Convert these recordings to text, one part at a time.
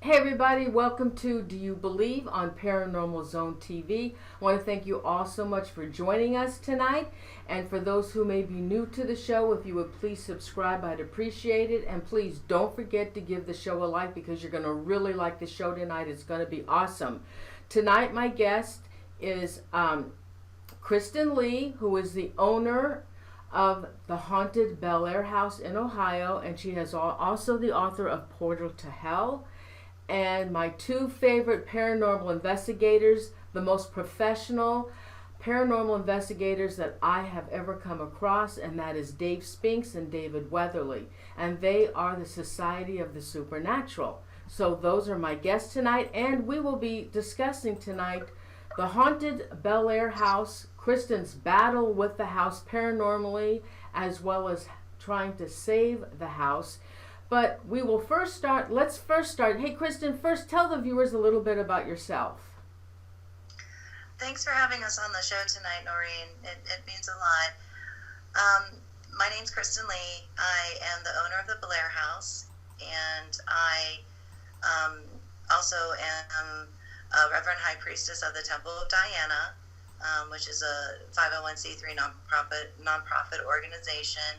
Hey everybody, welcome to Do You Believe on Paranormal Zone TV. I want to thank you all so much for joining us tonight. And for those who may be new to the show, if you would please subscribe, I'd appreciate it. And please don't forget to give the show a like because you're going to really like the show tonight. It's going to be awesome. Tonight, my guest is Kristin Lee, who is the owner of the Haunted Bellaire House in Ohio, and she is also the author of Portal to Hell. And my two favorite paranormal investigators, the most professional paranormal investigators that I have ever come across, and that is Dave Spinks and David Weatherly. And they are the Society of the Supernatural. So those are my guests tonight, and we will be discussing tonight the Haunted Bellaire House, Kristin's battle with the house paranormally, as well as trying to save the house. But we will let's first start. Hey, Kristin, first tell the viewers a little bit about yourself. Thanks for having us on the show tonight, Noreen. It means a lot. My name's Kristin Lee. I am the owner of the Bellaire House, and I also am a Reverend High Priestess of the Temple of Diana, which is a 501c3 nonprofit organization.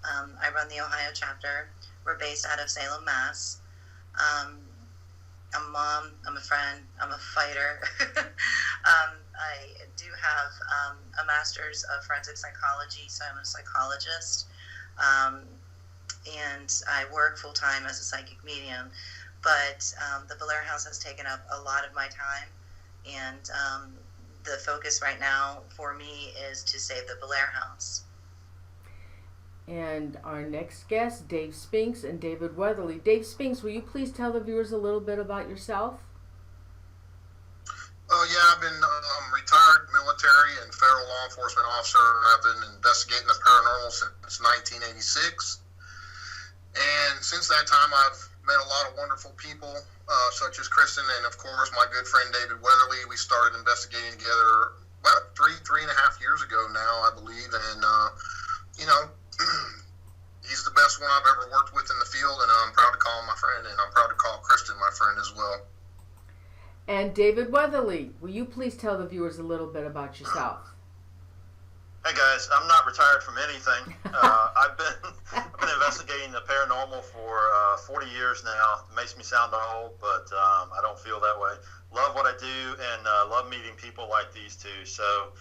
I run the Ohio chapter. We're based out of Salem, Mass. I'm a mom, I'm a friend, I'm a fighter. I do have a master's of forensic psychology, so I'm a psychologist. And I work full-time as a psychic medium. But the Bellaire House has taken up a lot of my time. And the focus right now for me is to save the Bellaire House. And our next guest, Dave Spinks and David Weatherly. Dave Spinks, will you please tell the viewers a little bit about yourself? Yeah, I've been retired military and federal law enforcement officer. I've been investigating the paranormal since 1986. And since that time, I've met a lot of wonderful people, such as Kristin and, of course, my good friend David Weatherly. We started investigating together about three and a half years ago now, I believe. And, he's the best one I've ever worked with in the field, and I'm proud to call him my friend, and I'm proud to call Kristin my friend as well. And David Weatherly, will you please tell the viewers a little bit about yourself? Hey guys, I'm not retired from anything. I've been investigating the paranormal for 40 years now. It makes me sound old, but I don't feel that way. Love what I do, and love meeting people like these two. So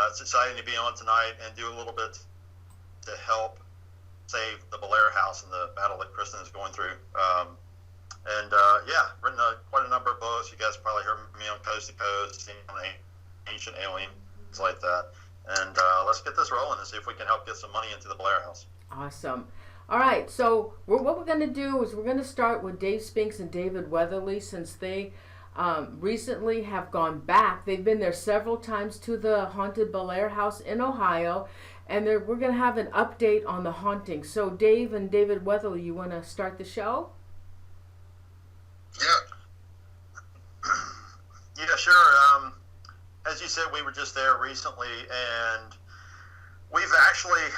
it's exciting to be on tonight and do a little bit to help save the Bellaire House in the battle that Kristin is going through. Written quite a number of books. You guys probably heard me on Coast to Coast, Ancient Aliens, things like that. And let's get this rolling and see if we can help get some money into the Bellaire House. Awesome. All right, so what we're going to do is we're going to start with Dave Spinks and David Weatherly, since they recently have gone back. They've been there several times to the Haunted Bellaire House in Ohio, and we're going to have an update on the haunting. So Dave and David Weatherly, you want to start the show? Yeah, sure. As you said, we were just there recently, and we've actually,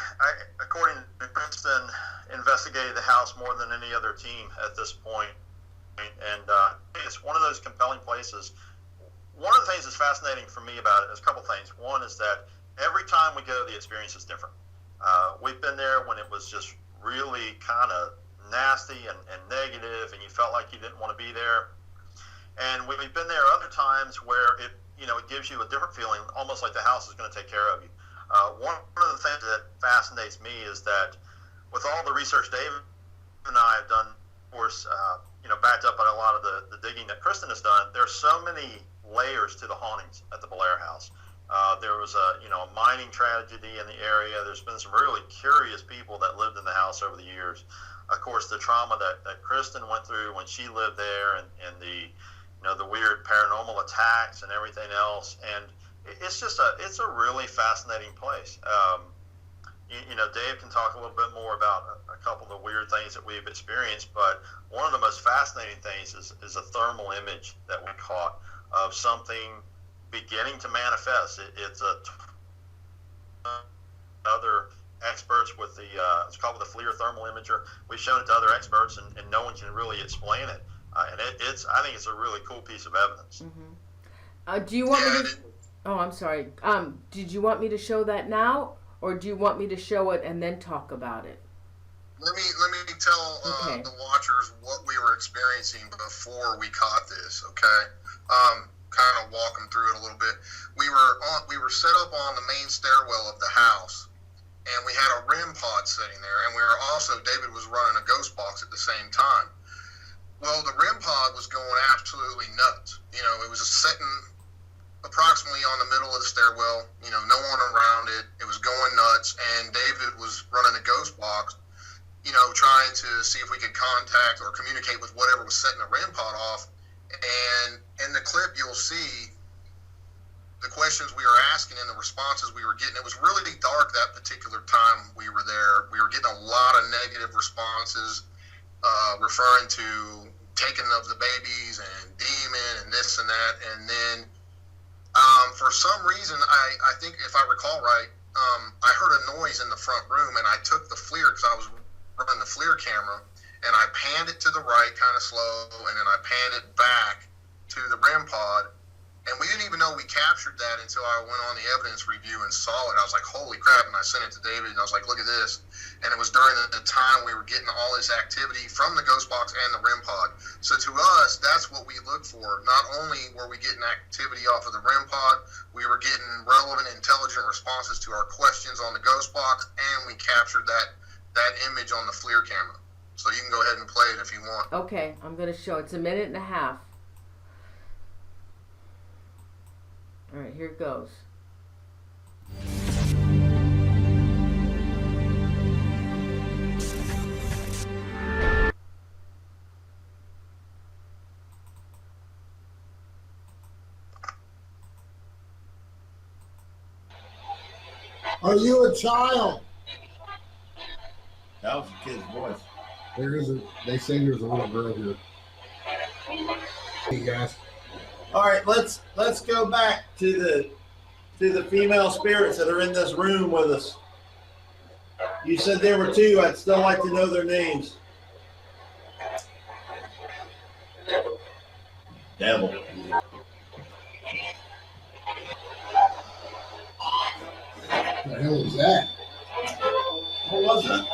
according to Kristin, investigated the house more than any other team at this point. And it's one of those compelling places. One of the things that's fascinating for me about it is a couple things. One is that every time we go, the experience is different. We've been there when it was just really kind of nasty and negative, and you felt like you didn't want to be there. And we've been there other times where it gives you a different feeling, almost like the house is going to take care of you. One of the things that fascinates me is that with all the research Dave and I have done, of course, backed up by a lot of the digging that Kristin has done, there's so many layers to the hauntings at the Bellaire House. There was a mining tragedy in the area. There's been some really curious people that lived in the house over the years. Of course, the trauma that Kristin went through when she lived there, and the weird paranormal attacks and everything else. And it's a really fascinating place. Dave can talk a little bit more about a couple of the weird things that we've experienced, but one of the most fascinating things is a thermal image that we caught of something beginning to manifest. It's other experts with it's called the FLIR thermal imager. We've shown it to other experts, and no one can really explain it. And I think it's a really cool piece of evidence. Do you want me to? Oh, I'm sorry. Did you want me to show that now, or do you want me to show it and then talk about it? Let me tell the watchers what we were experiencing before we caught this. Okay, kind of walk them through it a little bit. We were set up on the main stairwell of the house, and we had a REM pod sitting there, and David was running a ghost box at the same time. Well, the REM pod was going absolutely nuts. You know, it was sitting approximately on the middle of the stairwell, you know, no one around it. It was going nuts, and David was running a ghost box, you know, trying to see if we could contact or communicate with whatever was setting the REM pod off. And in the clip, you'll see the questions we were asking and the responses we were getting. It was really dark that particular time we were there. We were getting a lot of negative responses, referring to taking of the babies and demon and this and that. And then for some reason, I think if I recall right, I heard a noise in the front room, and I took the FLIR, because I was running the FLIR camera, and I panned it to the right kind of slow, and then I panned it back to the REM pod. And we didn't even know we captured that until I went on the evidence review and saw it. I was like, holy crap. And I sent it to David, and I was like, look at this. And it was during the time we were getting all this activity from the ghost box and the REM pod. So to us, that's what we look for. Not only were we getting activity off of the REM pod, we were getting relevant, intelligent responses to our questions on the ghost box, and we captured that image on the FLIR camera. So you can go ahead and play it if you want. Okay, I'm going to show. It's 1.5 minutes. All right, here it goes. Are you a child? That was a kid's voice. They say there's a little girl here. Hey guys. All right, let's go back to the female spirits that are in this room with us. You said there were 2. I'd still like to know their names. Devil. What the hell was that? What was that?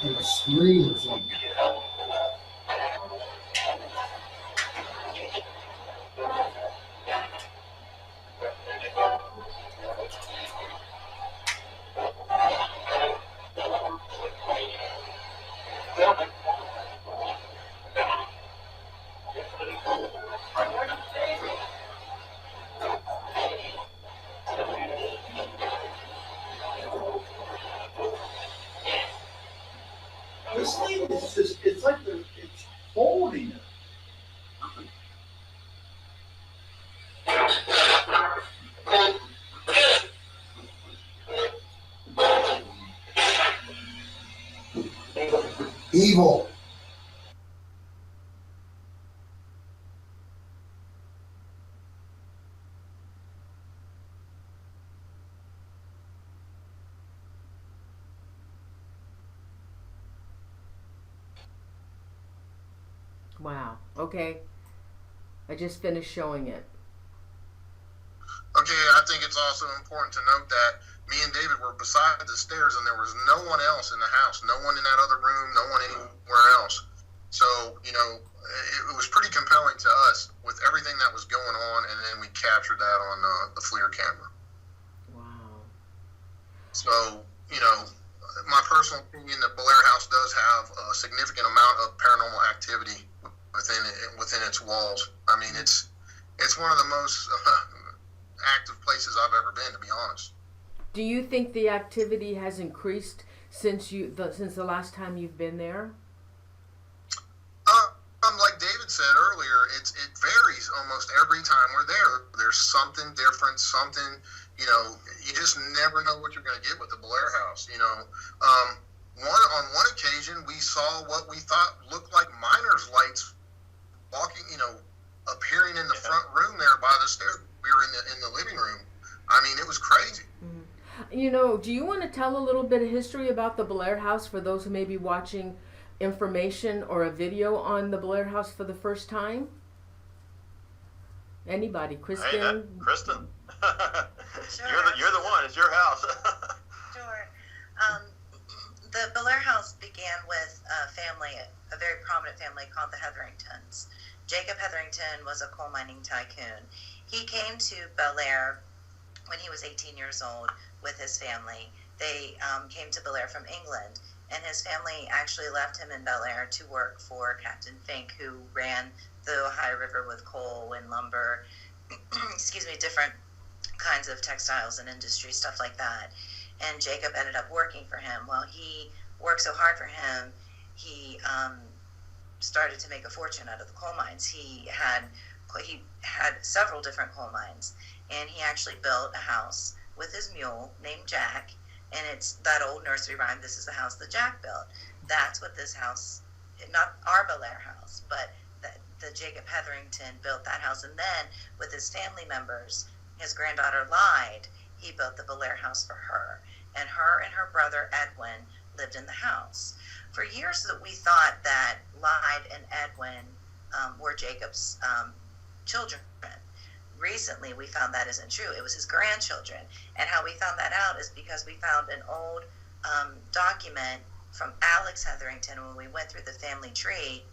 Like a scream or something. This thing is just, it's like it's holding it. Evil. Wow. Okay. I just finished showing it. Okay, I think it's also important to note that me and David were beside the stairs, and there was no one else in the house, no one in that other room, no one anywhere else. So, you know, it was pretty compelling to us with everything that was going on, and then we captured that on the FLIR camera. Wow. So, you know, my personal opinion that Bellaire House does have a significant amount of paranormal activity within its walls. I mean, it's one of the most active places I've ever been, to be honest. Do you think the activity has increased since the last time you've been there? Like David said earlier, it varies almost every time we're there. There's something different, something, you know, you just never know what you're going to get with the Bellaire House. You know, on one occasion we saw what we thought looked like miners' lights walking, you know, appearing in the front room there by the stairs. We were in the living room. I mean, it was crazy. You know, do you want to tell a little bit of history about the Bellaire House for those who may be watching information or a video on the Bellaire House for the first time? Anybody? Kristin? Hey, Kristin. Sure. You're the one. It's your house. Sure. The Bellaire House began with a family, a very prominent family called the Hetheringtons. Jacob Hetherington was a coal mining tycoon. He came to Bellaire when he was 18 years old with his family. They came to Bellaire from England, and his family actually left him in Bellaire to work for Captain Fink, who ran the Ohio River with coal and lumber, different kinds of textiles and industry, stuff like that. And Jacob ended up working for him. Well, he worked so hard for him, he started to make a fortune out of the coal mines. He had several different coal mines, and he actually built a house with his mule named Jack, and it's that old nursery rhyme, this is the house that Jack built. That's what this house, not our Bellaire House, but the Jacob Hetherington built that house, and then with his family members, his granddaughter lied, he built the Bellaire House for her, and her brother Edwin lived in the house. For years we thought that Lyde and Edwin were Jacob's children. Recently we found that isn't true. It was his grandchildren. And how we found that out is because we found an old document from Alex Hetherington. When we went through the family tree,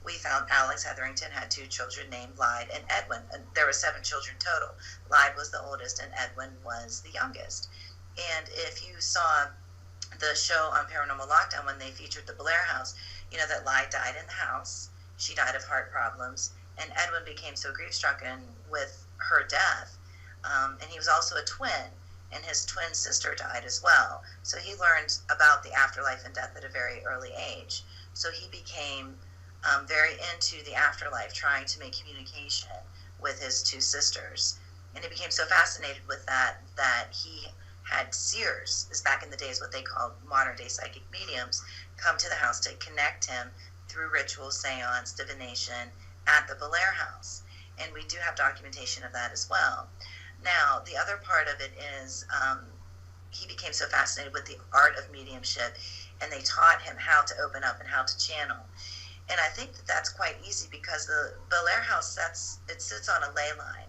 we found Alex Hetherington had 2 children named Lyde and Edwin. And there were 7 children total. Lyde was the oldest and Edwin was the youngest. And if you saw the show on Paranormal Lockdown when they featured the Bellaire House, you know that Lyde died in the house. She died of heart problems. And Edwin became so grief-stricken with her death. And he was also a twin, and his twin sister died as well. So he learned about the afterlife and death at a very early age. So he became very into the afterlife, trying to make communication with his 2 sisters. And he became so fascinated with that he had seers, this back in the days what they called modern-day psychic mediums, come to the house to connect him through ritual, seance, divination at the Bellaire House. And we do have documentation of that as well. Now, the other part of it is he became so fascinated with the art of mediumship, and they taught him how to open up and how to channel. And I think that that's quite easy because the Bellaire House sits on a ley line.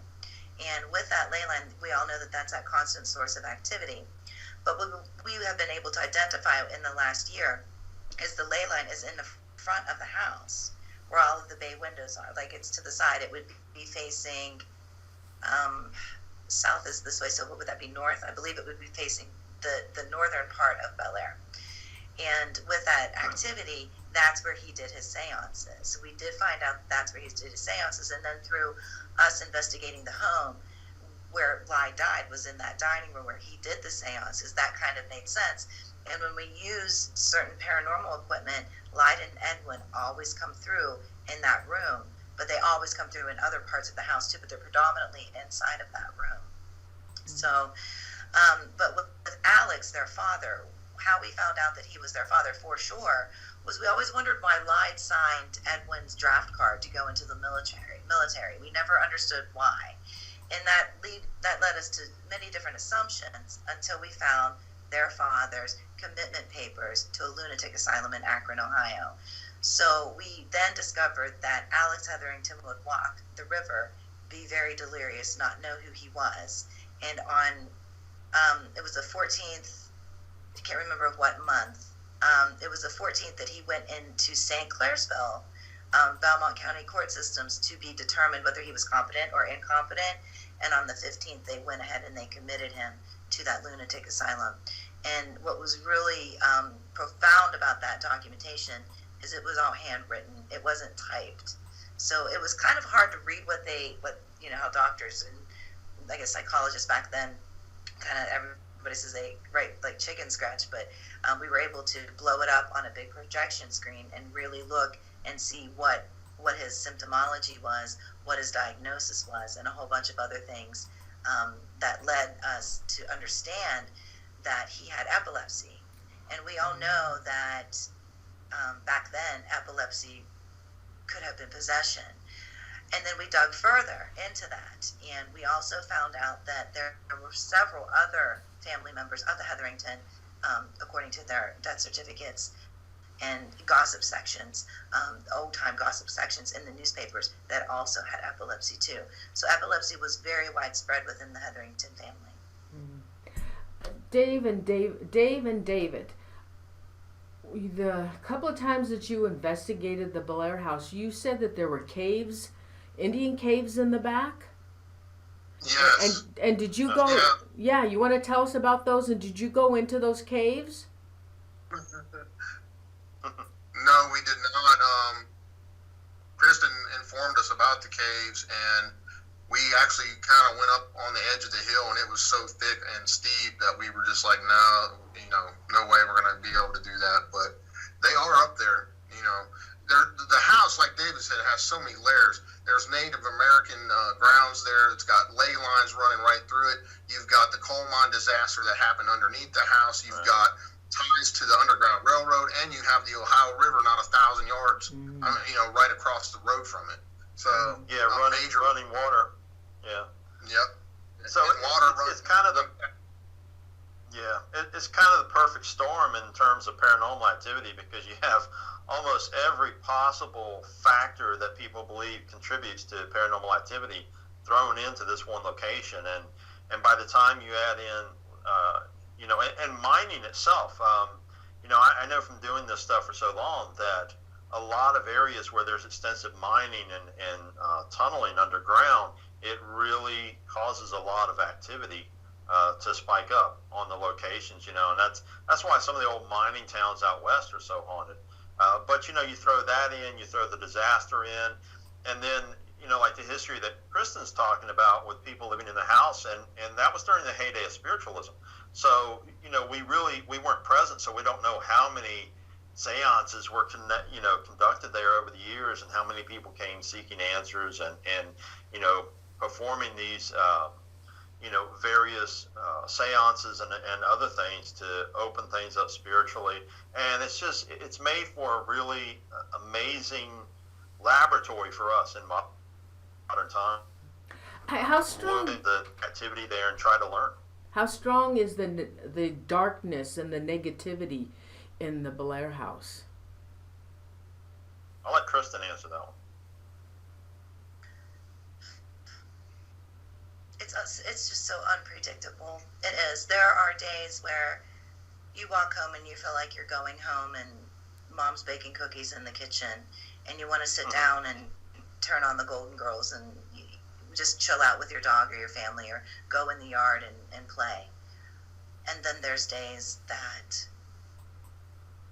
And with that ley line, we all know that that's a constant source of activity. But what we have been able to identify in the last year is the ley line is in the front of the house, where all of the bay windows are. Like, it's to the side. It would be facing south is this way, so what would that be, north? I believe it would be facing the northern part of Bellaire. And with that activity, that's where he did his seances. So we did find out that's where he did his seances, and then through us investigating the home where Lyde died was in that dining room where he did the seances. That kind of made sense. And when we use certain paranormal equipment, Lyde and Edwin always come through in that room, but they always come through in other parts of the house too, but they're predominantly inside of that room. So, but with Alex, their father, how we found out that he was their father for sure was we always wondered why Lyde signed Edwin's draft card to go into the military. We never understood why. And that led us to many different assumptions until we found their father's commitment papers to a lunatic asylum in Akron, Ohio. So we then discovered that Alex Hetherington would walk the river, be very delirious, not know who he was. And on, it was the 14th, I can't remember of what month, it was the 14th that he went into St. Clairsville, Belmont County court systems to be determined whether he was competent or incompetent. And on the 15th, they went ahead and they committed him to that lunatic asylum. And what was really profound about that documentation is it was all handwritten. It wasn't typed. So it was kind of hard to read how doctors and I guess psychologists back then, kind of everybody says they write like chicken scratch, but we were able to blow it up on a big projection screen and really look and see what his symptomology was, what his diagnosis was, and a whole bunch of other things that led us to understand that he had epilepsy. And we all know that back then epilepsy could have been possession. And then we dug further into that, and we also found out that there were several other family members of the Hetherington, according to their death certificates, and gossip sections, old time gossip sections in the newspapers that also had epilepsy too. So epilepsy was very widespread within the Hetherington family. Dave and David, the couple of times that you investigated the Bellaire House, you said that there were caves, Indian caves in the back? Yes. And did you go? Yeah, you want to tell us about those? And did you go into those caves? No, we did not. Kristin informed us about the caves, and we actually kind of went up on the edge of the hill, and it was so thick and steep that we were just like, no, no way we're going to be able to do that. But they are up there. The house, like David said, has so many layers. There's Native American grounds there. It's got ley lines running right through it. You've got the coal mine disaster that happened underneath the house. You've got ties to the Underground Railroad, and you have the Ohio River not 1,000 yards, right across the road from it. So running water. Yeah. Yep. So it's kind of it's kind of the perfect storm in terms of paranormal activity, because you have almost every possible factor that people believe contributes to paranormal activity thrown into this one location, and by the time you add in and mining itself, I know from doing this stuff for so long that a lot of areas where there's extensive mining and tunneling underground, it really causes a lot of activity to spike up on the locations, and that's why some of the old mining towns out west are so haunted. But you throw that in, you throw the disaster in, and then like the history that Kristin's talking about with people living in the house, and that was during the heyday of spiritualism. So we weren't present, so we don't know how many seances were conducted there over the years, and how many people came seeking answers and performing these various seances and other things to open things up spiritually. And it's made for a really amazing laboratory for us in modern time. How strong the activity there and try to learn. How strong is the darkness and the negativity in the Bellaire House? I'll let Kristin answer that one. It's just so unpredictable. It is. There are days where you walk home and you feel like you're going home, and mom's baking cookies in the kitchen, and you want to sit down and turn on the Golden Girls and you just chill out with your dog or your family, or go in the yard and play. And then there's days that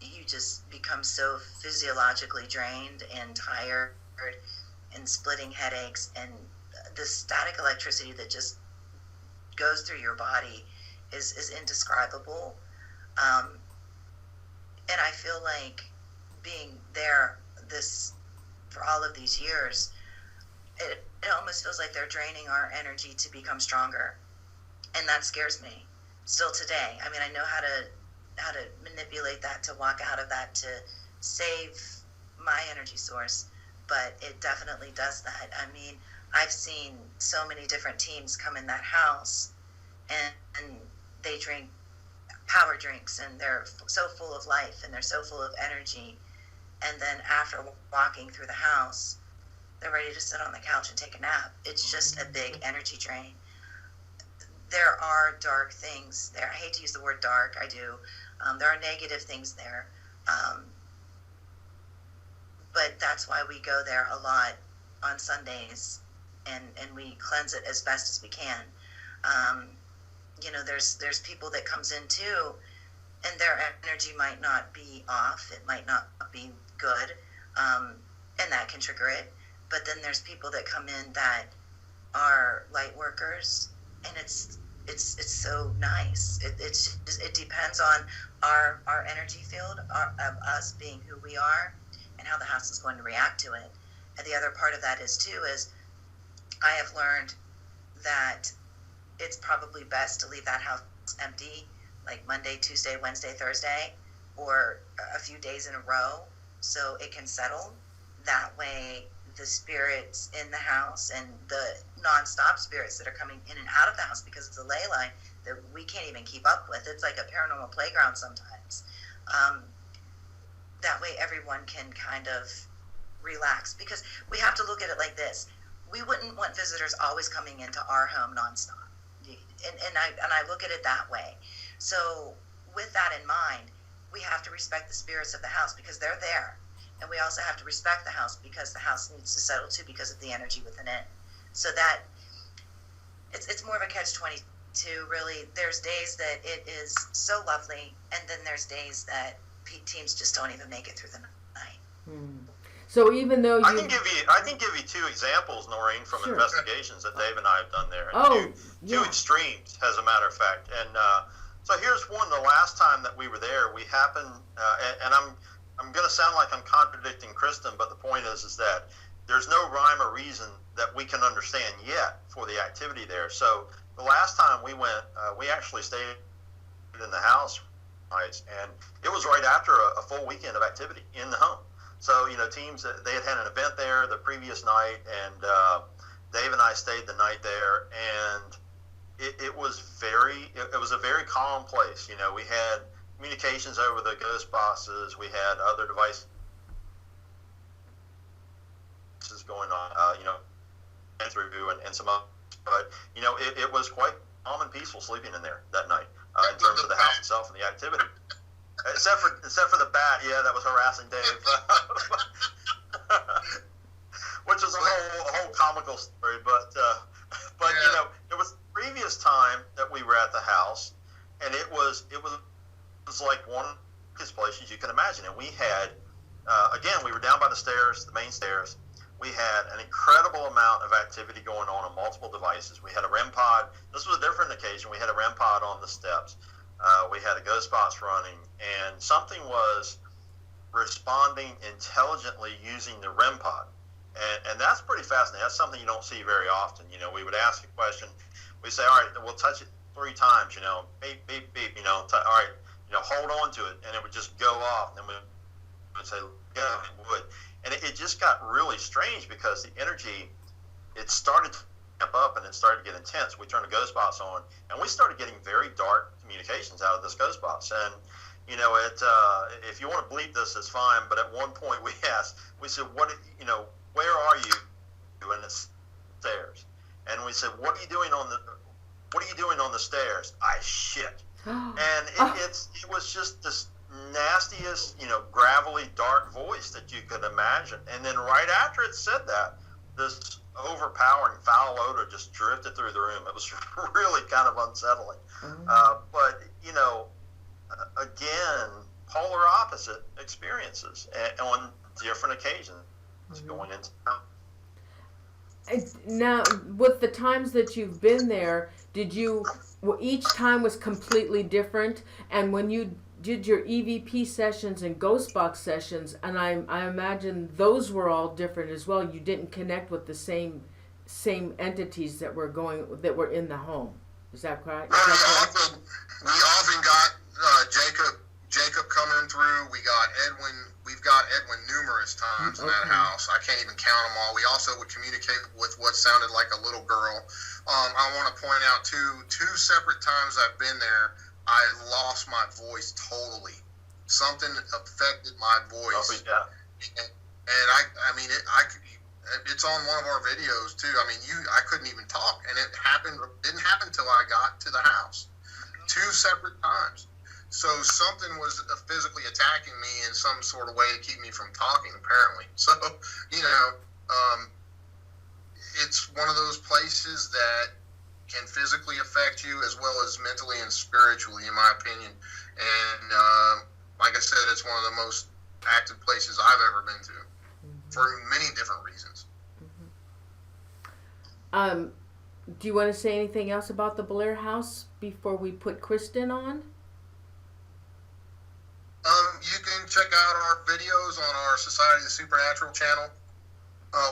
you just become so physiologically drained and tired and splitting headaches, and the static electricity that just goes through your body is indescribable. And I feel like being there for all of these years, it almost feels like they're draining our energy to become stronger, and that scares me still today. I mean, I know how to manipulate that, to walk out of that, to save my energy source, but it definitely does that. I mean, I've seen so many different teams come in that house, and they drink power drinks, and they're so full of life, and they're so full of energy, and then after walking through the house, they're ready to sit on the couch and take a nap. It's just a big energy drain. There are dark things there. I hate to use the word dark, I do. There are negative things there. But that's why we go there a lot on Sundays, and we cleanse it as best as we can. There's people that comes in too, and their energy might not be off. It might not be good, and that can trigger it. But then there's people that come in that are light workers, and it's so nice. It depends on our energy field, of us being who we are, and how the house is going to react to it. And the other part of that is I have learned that it's probably best to leave that house empty, like Monday, Tuesday, Wednesday, Thursday, or a few days in a row, so it can settle. That way, the spirits in the house and the non-stop spirits that are coming in and out of the house, because it's a ley line that we can't even keep up with. It's like a paranormal playground sometimes. that way everyone can kind of relax, because we have to look at it like this. We wouldn't want visitors always coming into our home nonstop. And I look at it that way. So with that in mind, we have to respect the spirits of the house because they're there. And we also have to respect the house because the house needs to settle too because of the energy within it. So that it's more of a catch-22, really. There's days that it is so lovely, and then there's days that teams just don't even make it through the night. So even though I can give you two examples, Noreen, from investigations that Dave and I have done there. Two extremes, as a matter of fact. And so here's one. The last time that we were there, we happened, and I'm going to sound like I'm contradicting Kristin, but the point is that there's no rhyme or reason that we can understand yet for the activity there. So the last time we went, we actually stayed in the house, and it was right after a full weekend of activity in the home. So, teams, they had an event there the previous night, and Dave and I stayed the night there, and it was a very calm place. We had communications over the ghost boxes, we had other devices going on, through and some others, but, it was quite calm and peaceful sleeping in there that night, in terms of the house itself and the activity. Except for the bat, that was harassing Dave, which is a whole comical story. But it was the previous time that we were at the house, and it was like one of the places you can imagine. And we had, again, we were down by the stairs, the main stairs. We had an incredible amount of activity going on multiple devices. We had a REM pod. This was a different occasion. We had a REM pod on the steps. We had a ghost box running, and something was responding intelligently using the REM pod. And that's pretty fascinating. That's something you don't see very often. We would ask a question. We say, all right, we'll touch it 3 times, beep, beep, beep, all right, hold on to it. And it would just go off. And then we would say, yeah, it would. And it just got really strange because the energy, it started to ramp up and it started to get intense. We turned the ghost box on, and we started getting very dark communications out of this ghost box. And if you want to bleep this, it's fine, but at one point we said, where are you? And it's stairs. And we said, what are you doing on the stairs? I shit. And it was just this nastiest, gravelly, dark voice that you could imagine. And then right after it said that, this overpowering foul odor just drifted through the room. It was really kind of unsettling. But, again, polar opposite experiences on different occasions going into town. Now, with the times that you've been there, each time was completely different? And when you did your EVP sessions and ghost box sessions, and I imagine those were all different as well. You didn't connect with the same entities that were in the home. Is that correct? We often got Jacob coming through. We got Edwin. We've got Edwin numerous times in that house. I can't even count them all. We also would communicate with what sounded like a little girl. I want to point out two separate times I've been there, I lost my voice totally. Something affected my voice. And I mean, it's on one of our videos too. I mean, I couldn't even talk, and didn't happen till I got to the house. 2 separate times. So something was physically attacking me in some sort of way to keep me from talking, apparently. So, it's one of those places that can physically affect you as well as mentally and spiritually, in my opinion. And like I said, it's one of the most active places I've ever been to for many different reasons. Do you want to say anything else about the Bellaire House before we put Kristin on? You can check out our videos on our Society of the Supernatural channel.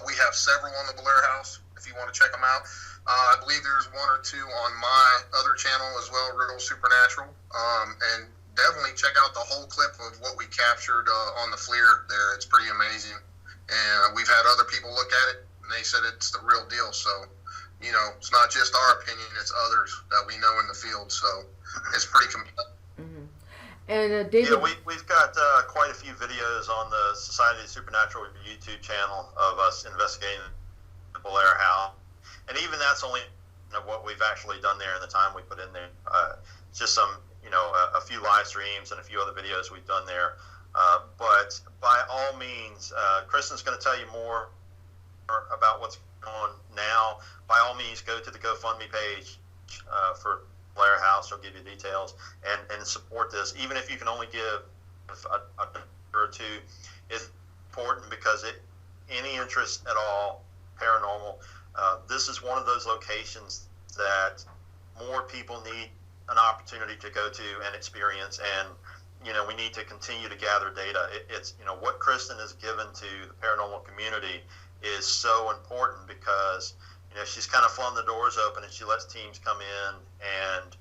We have several on the Bellaire House if you want to check them out. I believe there's 1 or 2 on my other channel as well, Riddle Supernatural. And definitely check out the whole clip of what we captured on the FLIR there. It's pretty amazing. And we've had other people look at it, and they said it's the real deal. So, it's not just our opinion, it's others that we know in the field. So it's pretty compelling. And David, Yeah, we've got quite a few videos on the Society of Supernatural YouTube channel of us investigating the Bellaire House, and even that's only what we've actually done there and the time we put in there. Just some, a few live streams and a few other videos we've done there. But by all means, Kristin's going to tell you more about what's going on now. By all means, go to the GoFundMe page for Bellaire House. She'll give you details and support this. Even if you can only give a dollar or two, it's important because any interest at all paranormal. This is one of those locations that more people need an opportunity to go to and experience, and we need to continue to gather data. It's what Kristin has given to the paranormal community is so important because she's kind of flung the doors open and she lets teams come in, and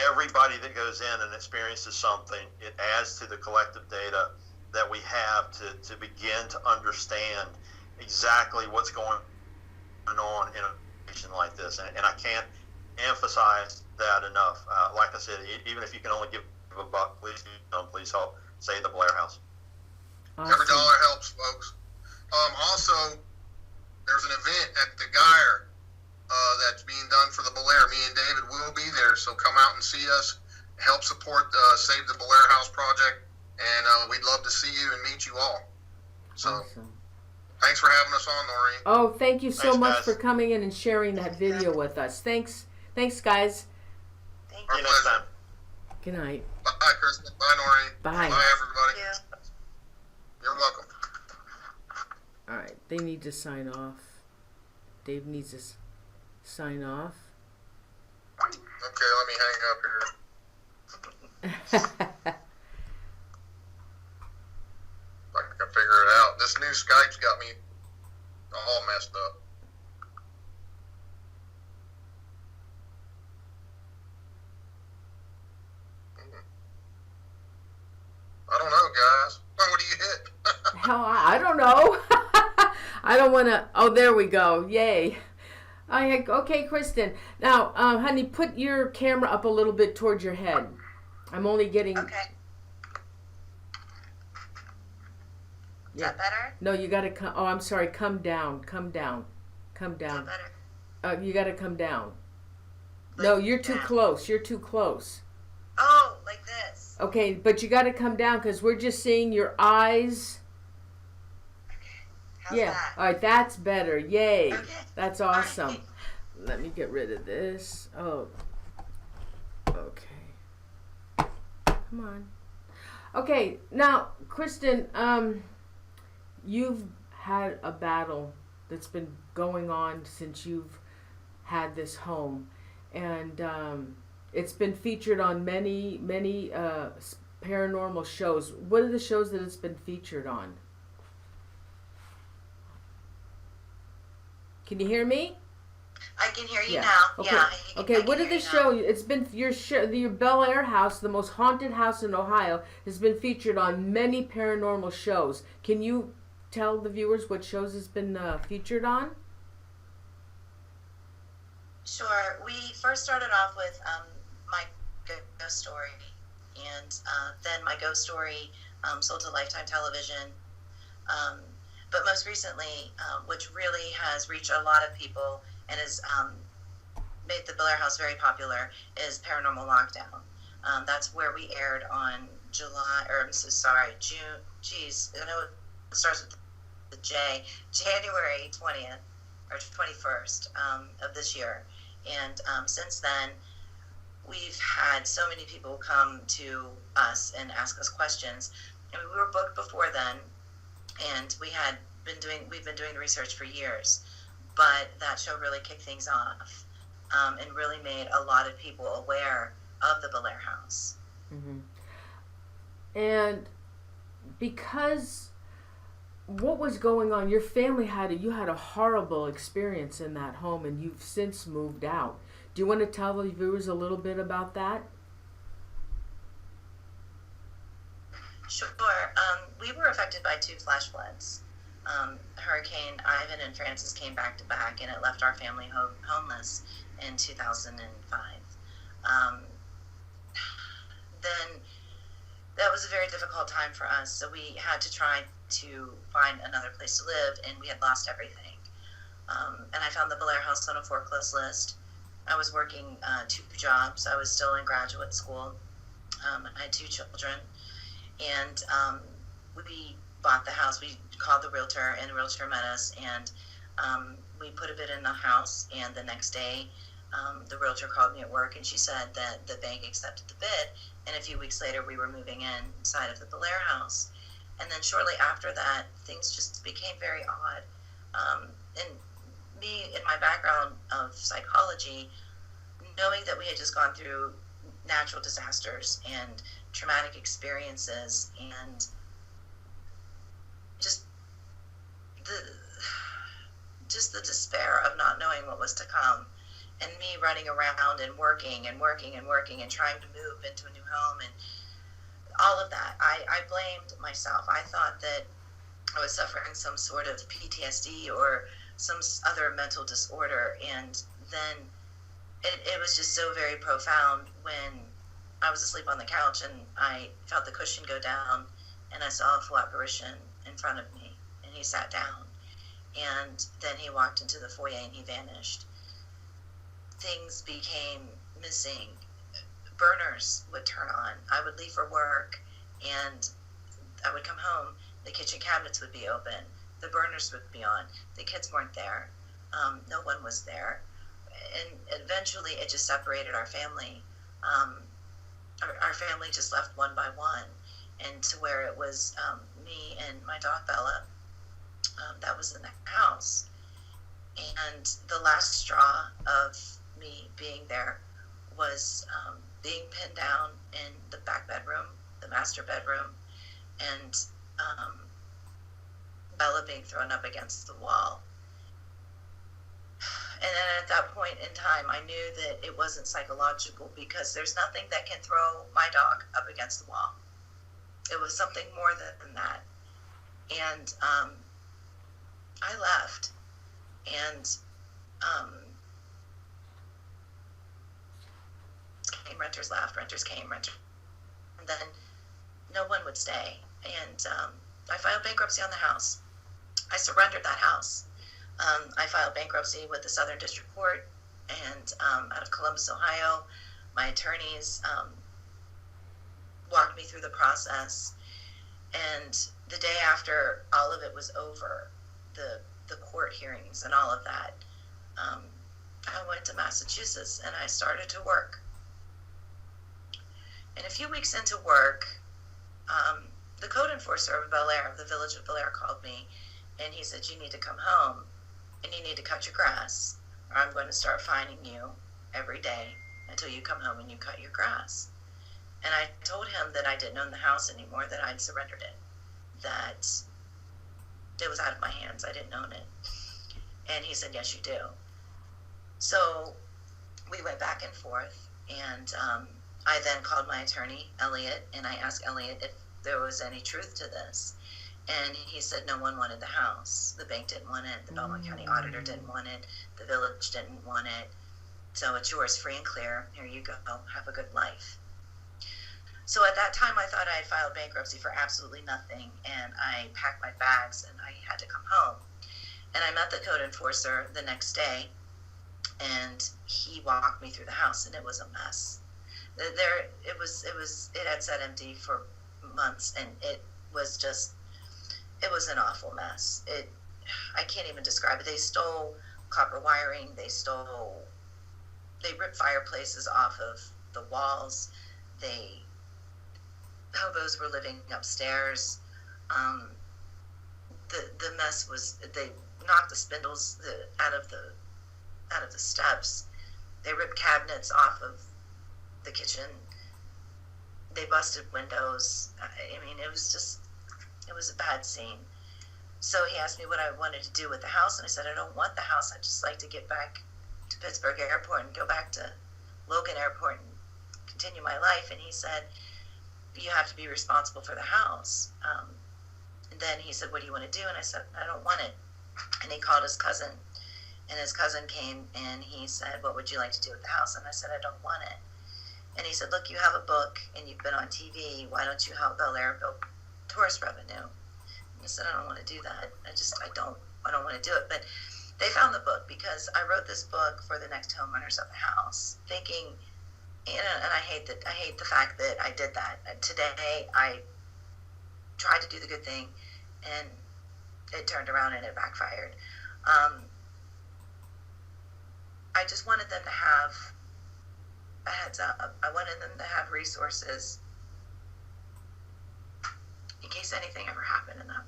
everybody that goes in and experiences something, it adds to the collective data that we have to begin to understand exactly what's going on in a situation like this. And I can't emphasize that enough. Like I said, even if you can only give a buck, please help save the Bellaire House. awesome. Every dollar helps, folks. Also, there's an event at the Geyer that's being done for the Bellaire. Me and David will be there, so come out and see us. Help support Save the Bellaire House project, and we'd love to see you and meet you all. So, Awesome. thanks for having us on, Noreen. Oh, thank you so Thanks, much guys. for coming in and sharing that video with us. Thanks, guys. Thank See you. you next time. Good night. Bye, Kristin. Bye, Noreen. Bye. Bye, everybody. Thank you. You're welcome. All right, they need to sign off. Dave needs to sign off. Okay, let me hang up here. If I can figure it out. This new Skype's got me all messed up. I don't know, guys. What do you hit? Hell, I don't know. I don't want to. Oh, there we go. Yay. Okay, Kristin. Now, honey, put your camera up a little bit towards your head. I'm only getting. Okay. Is that better? No, you got to come. Oh, I'm sorry. Come down. Come down. Come Is that down. better? You got to come down. Like No, you're too that. close. You're too close. Oh, like this. Okay, but you got to come down because we're just seeing your eyes. How's Yeah. that? All right, that's better. Yay. Okay. That's awesome. Let me get rid of this. Oh. Okay. Come on. Okay, now, Kristin, you've had a battle that's been going on since you've had this home, and it's been featured on many paranormal shows. What are the shows that it's been featured on? Can you hear me? I can hear you Yeah. now. Okay. Yeah. Okay. What are the show? It's been your Bellaire House, the most haunted house in Ohio, has been featured on many paranormal shows. Can you tell the viewers what shows it's been featured on? Sure. We first started off with my ghost story, and then my ghost story sold to Lifetime Television. But most recently, which really has reached a lot of people and has made the Bellaire House very popular, is Paranormal Lockdown. That's where we aired on June. Geez, I know it starts with the J. January 20th or 21st of this year. And since then, we've had so many people come to us and ask us questions. And we were booked before then, and we've been doing the research for years. But that show really kicked things off and really made a lot of people aware of the Bellaire House. Mm-hmm. And because what was going on, your family you had a horrible experience in that home, and you've since moved out. Do you want to tell the viewers a little bit about that? Sure. We were affected by 2 flash floods. Hurricane Ivan and Francis came back to back, and it left our family homeless in 2005. Then that was a very difficult time for us. So we had to try to find another place to live, and we had lost everything. And I found the Bellaire House on a foreclosed list. I was working 2 jobs. I was still in graduate school. I had 2 children, and we bought the house. We called the realtor, and the realtor met us, and we put a bid in the house. And the next day, the realtor called me at work, and she said that the bank accepted the bid. And a few weeks later, we were moving inside of the Bellaire House. And then shortly after that, things just became very odd. And me, in my background of psychology, knowing that we had just gone through natural disasters and traumatic experiences, and just the despair of not knowing what was to come, and me running around and working and trying to move into a new home, and all of that, I blamed myself. I thought that I was suffering some sort of PTSD or some other mental disorder, and then it was just so very profound when I was asleep on the couch and I felt the cushion go down, and I saw a full apparition in front of me, and he sat down, and then he walked into the foyer and he vanished. Things became missing. Burners would turn on. I would leave for work, and I would come home. The kitchen cabinets would be open. The burners would be on. The kids weren't there. No one was there. And eventually it just separated our family. Our family just left one by one, and to where it was me and my dog Bella that was in the house. And the last straw of me being there was being pinned down in the back bedroom, the master bedroom, and Bella being thrown up against the wall. And then at that point in time, I knew that it wasn't psychological, because there's nothing that can throw my dog up against the wall. It was something more than that. And I left, and renters left, renters came, and then no one would stay. And I filed bankruptcy on the house. I surrendered that house. I filed bankruptcy with the Southern District Court, and out of Columbus, Ohio. My attorneys walked me through the process, and the day after all of it was over, the court hearings and all of that, I went to Massachusetts and I started to work. And a few weeks into work, the code enforcer of Bellaire, of the village of Bellaire, called me, and he said, "You need to come home and you need to cut your grass, or I'm going to start fining you every day until you come home and you cut your grass." And I told him that I didn't own the house anymore, that I'd surrendered it, that it was out of my hands, I didn't own it. And he said, "Yes, you do." So we went back and forth, and I then called my attorney, Elliot, and I asked Elliot if there was any truth to this. And he said no one wanted the house. The bank didn't want it. The Belmont County auditor didn't want it. The village didn't want it. So it's yours, free and clear. Here you go. Have a good life. So at that time, I thought I had filed bankruptcy for absolutely nothing. And I packed my bags and I had to come home. And I met the code enforcer the next day. And he walked me through the house, and it was a mess. It had sat empty for months, and it was an awful mess. I can't even describe it. They stole copper wiring. They ripped fireplaces off of the walls. Hobos were living upstairs. The mess was, they knocked the spindles out of the steps. They ripped cabinets off of the kitchen. They busted windows. I mean, it was a bad scene. So he asked me what I wanted to do with the house, and I said, I don't want the house. I'd just like to get back to Pittsburgh Airport and go back to Logan Airport and continue my life. And he said, you have to be responsible for the house. And then he said, what do you want to do? And I said, I don't want it. And he called his cousin, and his cousin came and he said, what would you like to do with the house? And I said, I don't want it. And he said, look, you have a book and you've been on TV. Why don't you help Bellaire build tourist revenue? And I said, I don't want to do that. I don't want to do it. But they found the book because I wrote this book for the next homeowners of the house, thinking, and I hate the fact that I did that. Today, I tried to do the good thing, and it turned around and it backfired. I just wanted them to have a heads up. I wanted them to have resources in case anything ever happened to them.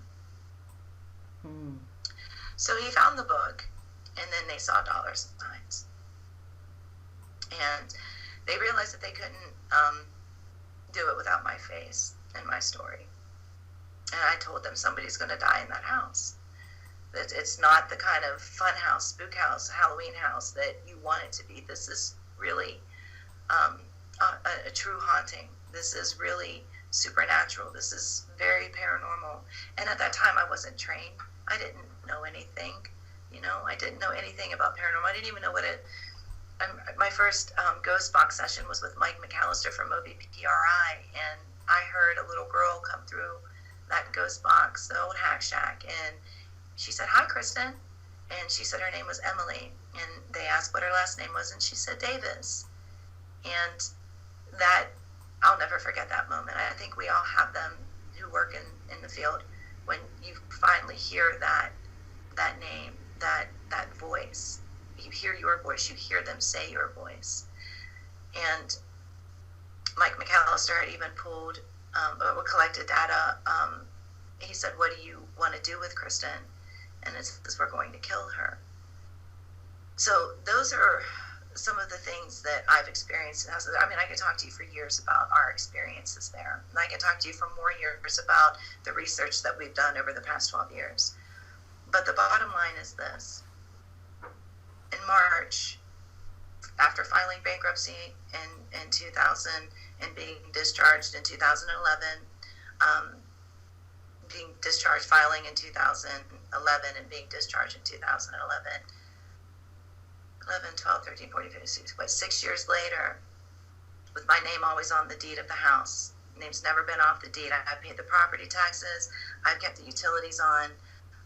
So he found the book, and then they saw dollar signs. And they realized that they couldn't do it without my face and my story. And I told them somebody's going to die in that house. That it's not the kind of fun house, spook house, Halloween house that you want it to be. This is really a true haunting. This is really supernatural. This is very paranormal. And at that time, I wasn't trained. I didn't know anything. I didn't know anything about paranormal. I didn't even know what it. My first ghost box session was with Mike McAllister from OBPRI, and I heard a little girl come through that ghost box, the old hack shack, and she said, "Hi, Kristin," and she said her name was Emily, and they asked what her last name was, and she said Davis, and that I'll never forget that moment. I think we all have them who work in the field when you finally hear that name, that voice. You hear your voice, you hear them say your voice. And Mike McAllister had even pulled or collected data. He said, what do you want to do with Kristin? And it says, we're going to kill her. So those are some of the things that I've experienced. I mean, I could talk to you for years about our experiences there. And I could talk to you for more years about the research that we've done over the past 12 years. But the bottom line is this. In March, after filing bankruptcy in 2000 and being discharged in 2011, being discharged, filing in 2011 and being discharged in 2011, 11, 12, 13, 14, 15, 16, but 6 years later, with my name always on the deed of the house. Name's never been off the deed. I've paid the property taxes. I've kept the utilities on.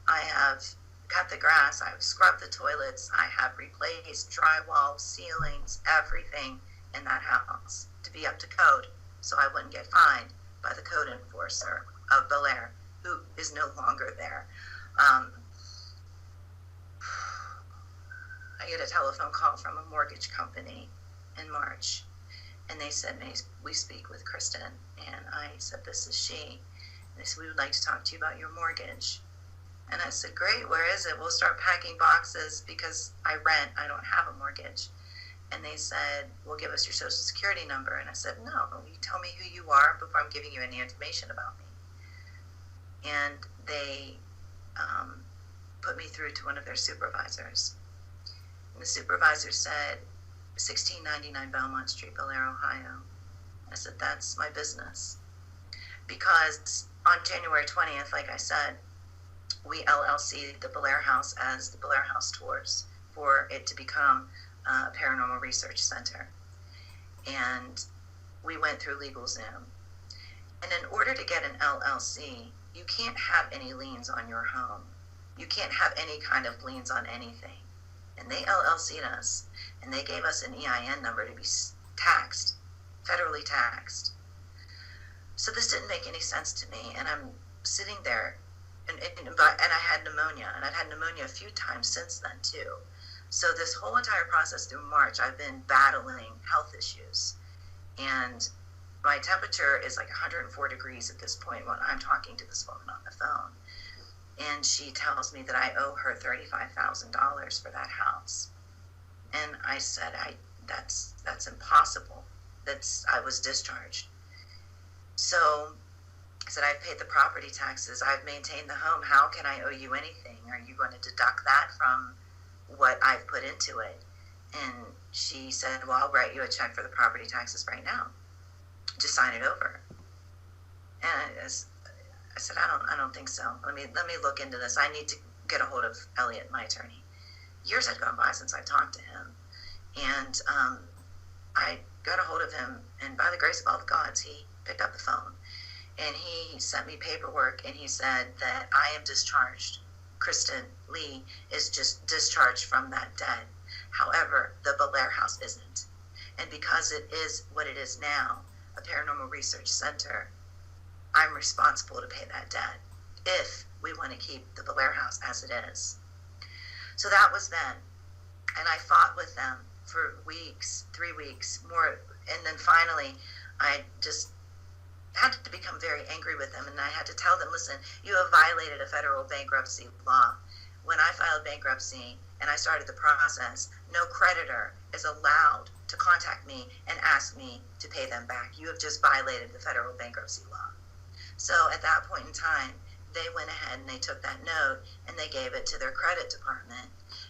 I have cut the grass. I've scrubbed the toilets. I have replaced drywall, ceilings, everything in that house to be up to code so I wouldn't get fined by the code enforcer of Bellaire, who is no longer there. I get a telephone call from a mortgage company in March, and they said, may we speak with Kristin? And I said, this is she. And they said, we would like to talk to you about your mortgage. And I said, great, where is it? We'll start packing boxes because I rent, I don't have a mortgage. And they said, well, give us your social security number. And I said, no, you tell me who you are before I'm giving you any information about me. And they put me through to one of their supervisors. And the supervisor said, 1699 Belmont Street, Bellaire, Ohio. I said, that's my business. Because on January 20th, like I said, we LLC'd the Bellaire House as the Bellaire House Tours for it to become a paranormal research center. And we went through LegalZoom. And in order to get an LLC, you can't have any liens on your home. You can't have any kind of liens on anything. And they LLC'd us, and they gave us an EIN number to be taxed, federally taxed. So this didn't make any sense to me, and I'm sitting there, and I had pneumonia, and I've had pneumonia a few times since then too. So this whole entire process through March, I've been battling health issues, and my temperature is like 104 degrees at this point when I'm talking to this woman on the phone. And she tells me that I owe her $35,000 for that house. And I said, that's impossible. I was discharged. So I said, I've paid the property taxes. I've maintained the home. How can I owe you anything? Are you going to deduct that from what I've put into it? And she said, well, I'll write you a check for the property taxes right now. Just sign it over. And I said, I don't think so. Let me look into this. I need to get a hold of Elliot, my attorney. Years had gone by since I talked to him. And I got a hold of him, and by the grace of all the gods, he picked up the phone. And he sent me paperwork, and he said that I am discharged. Kristin Lee is just discharged from that debt. However, the Bellaire House isn't. And because it is what it is now, a paranormal research center, I'm responsible to pay that debt if we want to keep the Bellaire House as it is. So that was then. And I fought with them for weeks, 3 weeks, more. And then finally, I just had to become very angry with them. And I had to tell them, listen, you have violated a federal bankruptcy law. When I filed bankruptcy and I started the process, no creditor is allowed to contact me and ask me to pay them back. You have just violated the federal bankruptcy law. So at that point in time, they went ahead and they took that note and they gave it to their credit department.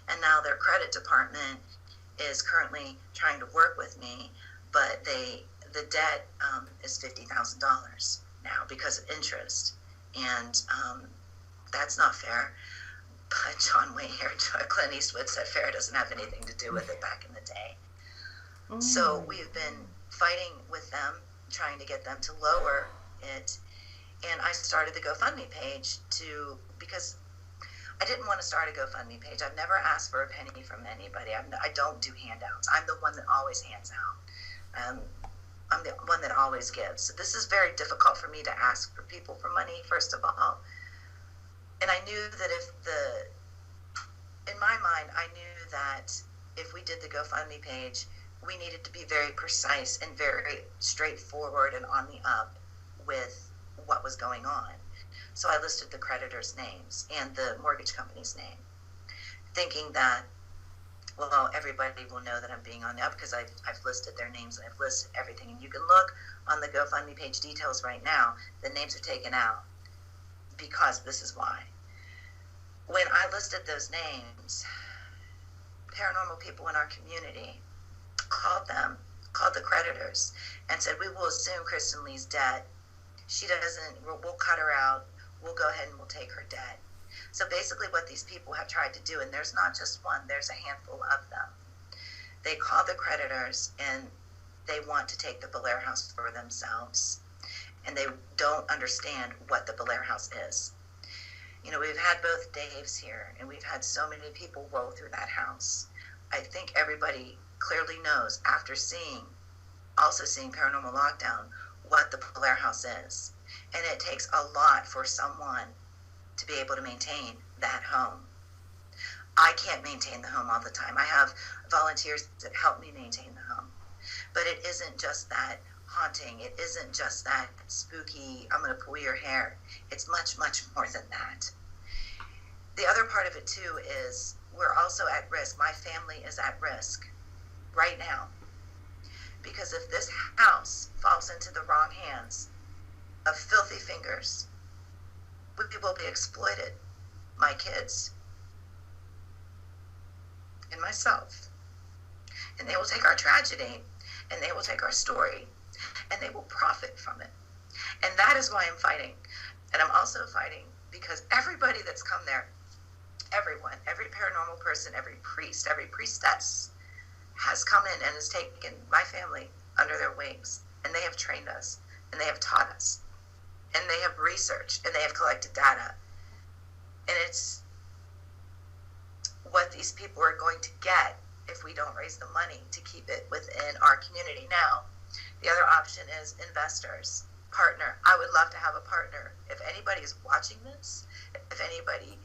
And now their credit department is currently trying to work with me, but the debt is $50,000 now because of interest. And that's not fair. But John Wayne here, Clint Eastwood said fair doesn't have anything to do with it back in the day. So we've been fighting with them, trying to get them to lower it. And I started the GoFundMe page because I didn't want to start a GoFundMe page. I've never asked for a penny from anybody. I don't do handouts. I'm the one that always hands out. I'm the one that always gives. So this is very difficult for me to ask for people for money, first of all. And I knew that in my mind, I knew that if we did the GoFundMe page, we needed to be very precise and very straightforward and on the up with what was going on. So I listed the creditors' names and the mortgage company's name, thinking that, well, everybody will know that I'm being on the up because I've listed their names and I've listed everything. And you can look on the GoFundMe page details right now. The names are taken out because this is why. When I listed those names, paranormal people in our community called the creditors and said, we will assume Kristin Lee's debt. We'll cut her out. We'll go ahead and we'll take her debt. So basically what these people have tried to do, and there's not just one, there's a handful of them. They call the creditors and they want to take the Bellaire House for themselves. And they don't understand what the Bellaire House is. You know, we've had both Daves here and we've had so many people roll through that house. I think everybody clearly knows after seeing Paranormal Lockdown, what the Bellaire House is. And it takes a lot for someone to be able to maintain that home. I can't maintain the home all the time. I have volunteers that help me maintain the home. But it isn't just that haunting. It isn't just that spooky, I'm going to pull your hair. It's much, much more than that. The other part of it too is we're also at risk. My family is at risk right now. Because if this house falls into the wrong hands of filthy fingers, we will be exploited. My kids and myself. And they will take our tragedy and they will take our story and they will profit from it. And that is why I'm fighting. And I'm also fighting because everybody that's come there, everyone, every paranormal person, every priest, every priestess has come in and has taken my family under their wings. And they have trained us and they have taught us. And they have researched and they have collected data. And it's what these people are going to get if we don't raise the money to keep it within our community. Now, the other option is investors, partner. I would love to have a partner. If anybody is watching this, if anybody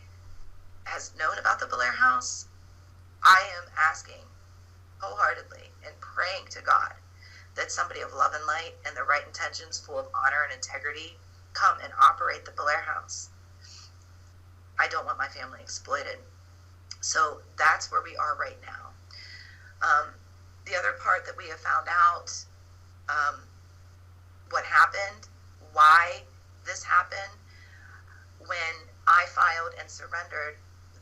has known about the Bellaire House, I am asking wholeheartedly and praying to God that somebody of love and light and the right intentions, full of honor and integrity, come and operate the Bellaire House. I don't want my family exploited. So that's where we are right now. The other part that we have found out, what happened, why this happened, when I filed and surrendered,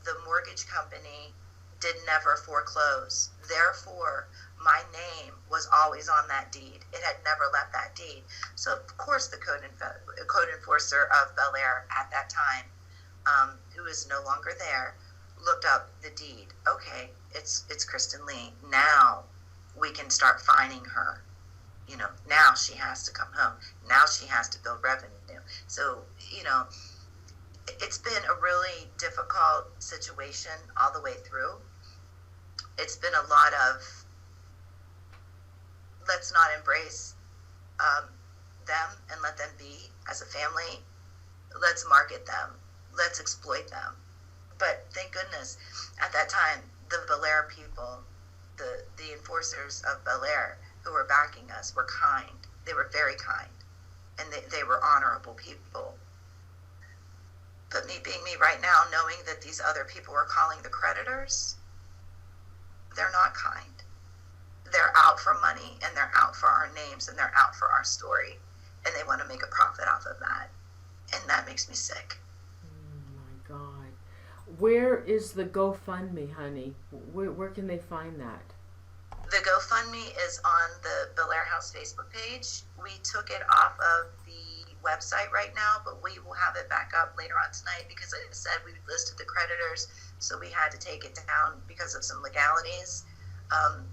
the mortgage company did never foreclose. Therefore, my name was always on that deed. It had never left that deed. So, of course, the code enforcer of Bellaire at that time, who is no longer there, looked up the deed. Okay, it's Kristin Lee. Now we can start finding her. Now she has to come home. Now she has to build revenue. So, it's been a really difficult situation all the way through. It's been a lot of, let's not embrace them and let them be as a family. Let's market them. Let's exploit them. But thank goodness, at that time, the Bellaire people, the enforcers of Bellaire who were backing us were kind. They were very kind. And they were honorable people. But me being me right now, knowing that these other people were calling the creditors, they're not kind. They're out for money, and they're out for our names, and they're out for our story. And they want to make a profit off of that. And that makes me sick. Oh my God. Where is the GoFundMe, honey? Where can they find that? The GoFundMe is on the Bellaire House Facebook page. We took it off of the website right now, but we will have it back up later on tonight because, like I said, we listed the creditors, so we had to take it down because of some legalities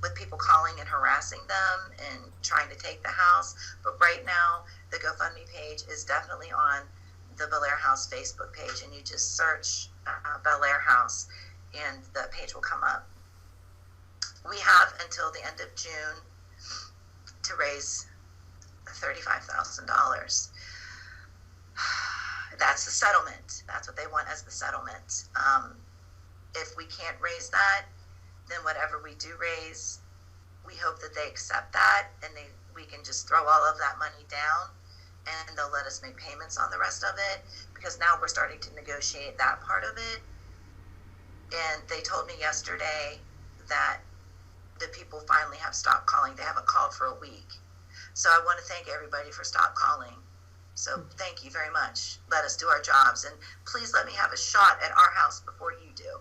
with people calling and harassing them and trying to take the house. But right now, the GoFundMe page is definitely on the Bellaire House Facebook page, and you just search Bellaire House, and the page will come up. We have until the end of June to raise $35,000. That's the settlement. That's what they want as the settlement. If we can't raise that, then whatever we do raise, we hope that they accept that, and we can just throw all of that money down, and they'll let us make payments on the rest of it, because now we're starting to negotiate that part of it. And they told me yesterday that the people finally have stopped calling. They haven't called for a week. So I want to thank everybody for stop calling. So thank you very much. Let us do our jobs, and please let me have a shot at our house before you do.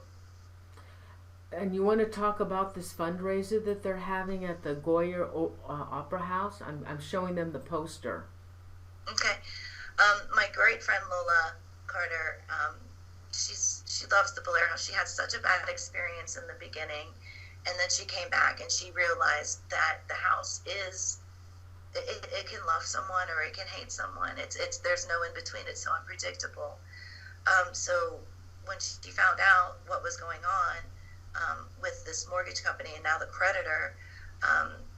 And you want to talk about this fundraiser that they're having at the Goyer Opera House? I'm showing them the poster. Okay. My great friend Lola Carter, she loves the Bellaire House. She had such a bad experience in the beginning, and then she came back and she realized that the house is, it can love someone or it can hate someone. It's there's no in between. It's so unpredictable. So when she found out what was going on with this mortgage company and now the creditor,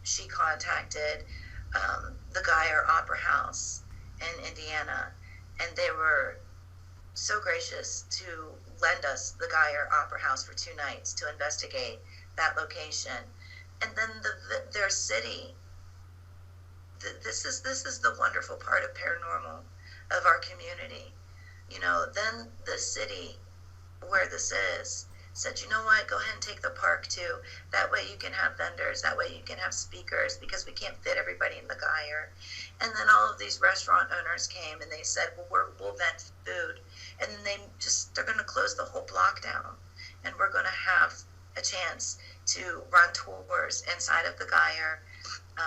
she contacted the Geyer Opera House in Indiana, and they were so gracious to lend us the Geyer Opera House for 2 nights to investigate that location. And then their city, this is the wonderful part of paranormal, of our community. Then the city where this is said, you know what, go ahead and take the park too. That way you can have vendors, that way you can have speakers, because we can't fit everybody in the Geyer. And then all of these restaurant owners came and they said, well, we'll vent food. And then they're going to close the whole block down, and we're going to have a chance to run tours inside of the Geyer,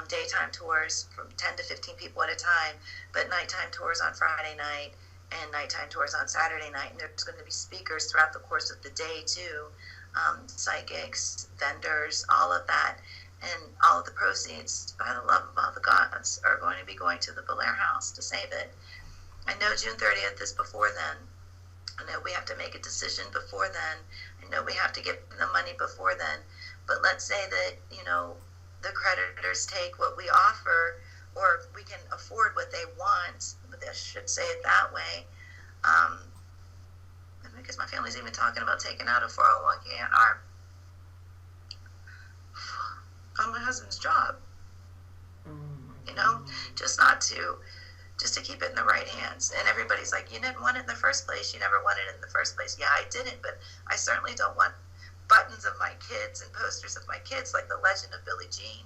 daytime tours from 10 to 15 people at a time, but nighttime tours on Friday night and nighttime tours on Saturday night. And there's going to be speakers throughout the course of the day too, psychics, vendors, all of that. And all of the proceeds, by the love of all the gods, are going to be going to the Bellaire House to save it. I know June 30th is before then. I know we have to make a decision before then. I know we have to get the money before then. But let's say that, the creditors take what we offer, or we can afford what they want, but I should say it that way. Because my family's even talking about taking out a 401k on my husband's job. Just to keep it in the right hands. And everybody's like, you didn't want it in the first place. You never wanted it in the first place. Yeah, I didn't, but I certainly don't want buttons of my kids and posters of my kids like the legend of Billie Jean.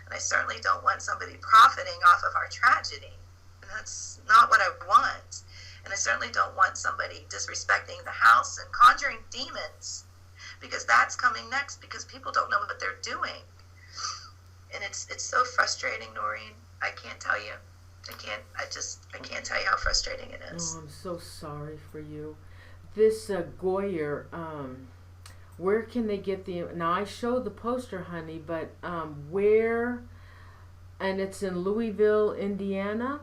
And I certainly don't want somebody profiting off of our tragedy. And that's not what I want. And I certainly don't want somebody disrespecting the house and conjuring demons, because that's coming next, because people don't know what they're doing. And it's so frustrating, Noreen. I can't tell you. I can't tell you how frustrating it is. Oh, I'm so sorry for you. This Goyer, where can they get the? Now I showed the poster, honey, but where? And it's in Louisville, Indiana.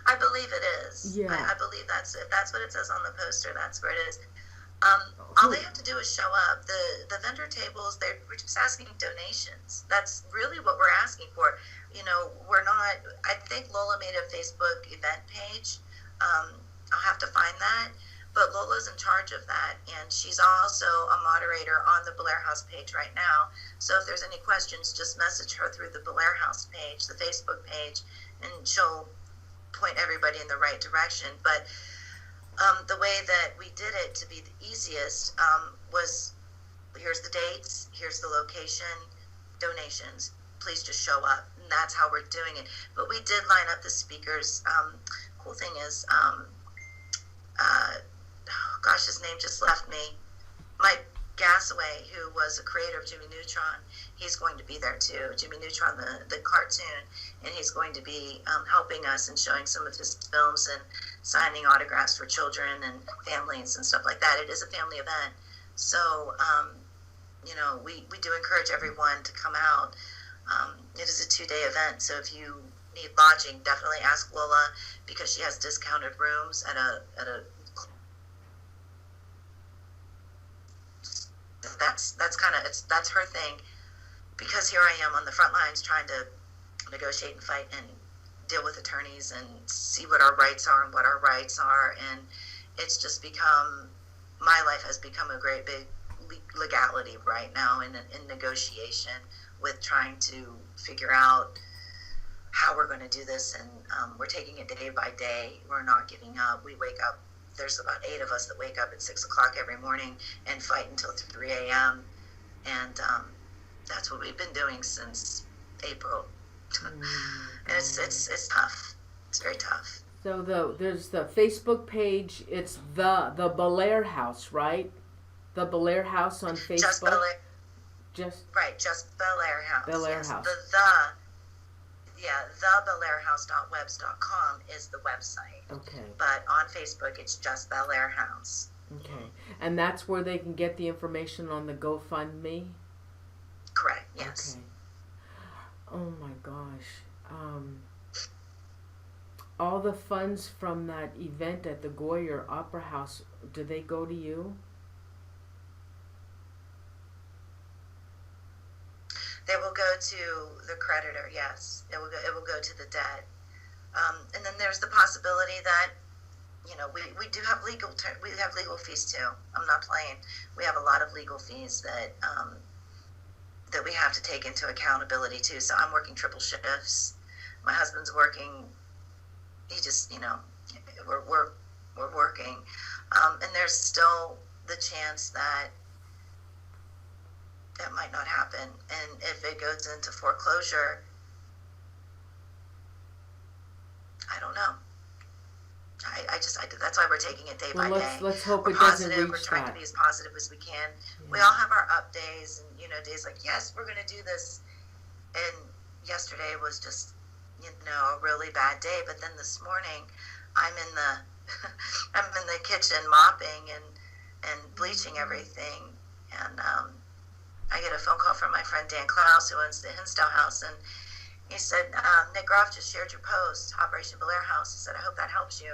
I believe it is. Yeah. I believe that's it. That's what it says on the poster. That's where it is. All they have to do is show up. The vendor tables, we're just asking donations. That's really what we're asking for. You know, we're not, I think Lola made a Facebook event page. I'll have to find that. But Lola's in charge of that, and she's also a moderator on the Bellaire House page right now. So if there's any questions, just message her through the Bellaire House page, the Facebook page, and she'll point everybody in the right direction. But the way that we did it to be the easiest was, here's the dates, here's the location, donations, please just show up. And that's how we're doing it. But we did line up the speakers. Cool thing is, gosh, his name just left me. Mike Gasaway, who was a creator of Jimmy Neutron, he's going to be there too. Jimmy Neutron, the cartoon, and he's going to be helping us and showing some of his films and signing autographs for children and families and stuff like that. It is a family event, so you know, we do encourage everyone to come out. It is a 2-day event, so if you need lodging, definitely ask Lola, because she has discounted rooms at a that's kind of that's her thing, because here I am on the front lines trying to negotiate and fight and deal with attorneys and see what our rights are and what our rights are, and it's just become, my life has become a great big legality right now in negotiation with trying to figure out how we're going to do this, and we're taking it day by day. We're not giving up. We wake up, there's about 8 of us that wake up at 6 o'clock every morning and fight until 3 a.m. And that's what we've been doing since April. And it's tough. It's very tough. So there's the Facebook page. It's the Bellaire House, right? The Bellaire House on Facebook. Just Bellaire. Just Bellaire House. Bellaire Yes. House. thebellairehouse.webs.com is the website. Okay. But on Facebook, it's just Bellaire House. Okay. And that's where they can get the information on the GoFundMe? Correct, yes. Okay. Oh my gosh. All the funds from that event at the Goyer Opera House, do they go to you? They will go to the creditor, yes. It will go to the debt. And then there's the possibility that, you know, we do have legal fees too. I'm not playing. We have a lot of legal fees that that we have to take into accountability too. So I'm working triple shifts. My husband's working. He just, you know, we're working, and there's still the chance that that might not happen. And if it goes into foreclosure, I don't know. That's why we're taking it day by day. Let's hope we're it positive. doesn't reach We're trying that. to be as positive as we can. Yeah. We all have our up days, and you know, days like, yes, we're going to do this. And yesterday was just, you know, a really bad day. But then this morning, I'm in the kitchen mopping and bleaching everything, and I get a phone call from my friend Dan Klaus, who owns the Hinsdale House, and he said, Nick Groff just shared your post, Operation Bellaire House. He said, I hope that helps you.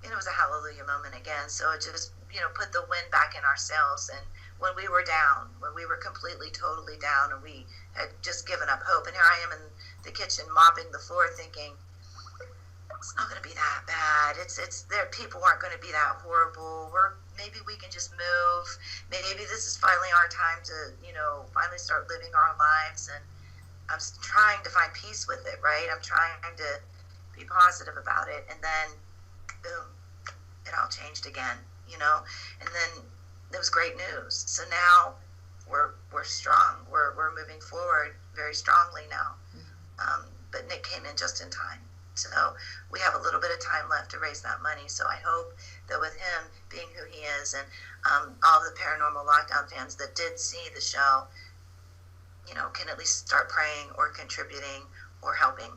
And it was a hallelujah moment again. So it just, you know, put the wind back in our sails. And when we were down, when we were completely, totally down, and we had just given up hope, and here I am in the kitchen mopping the floor thinking, it's not going to be that bad. It's there. People aren't going to be that horrible. Maybe we can just move. Maybe this is finally our time to, you know, finally start living our lives. And I'm trying to find peace with it, right? I'm trying to be positive about it. And then, boom, it all changed again, you know? And then it was great news. So now we're strong. We're moving forward very strongly now. But Nick came in just in time. So we have a little bit of time left to raise that money. So I hope that with him being who he is, and all the Paranormal Lockdown fans that did see the show, you know, can at least start praying or contributing or helping.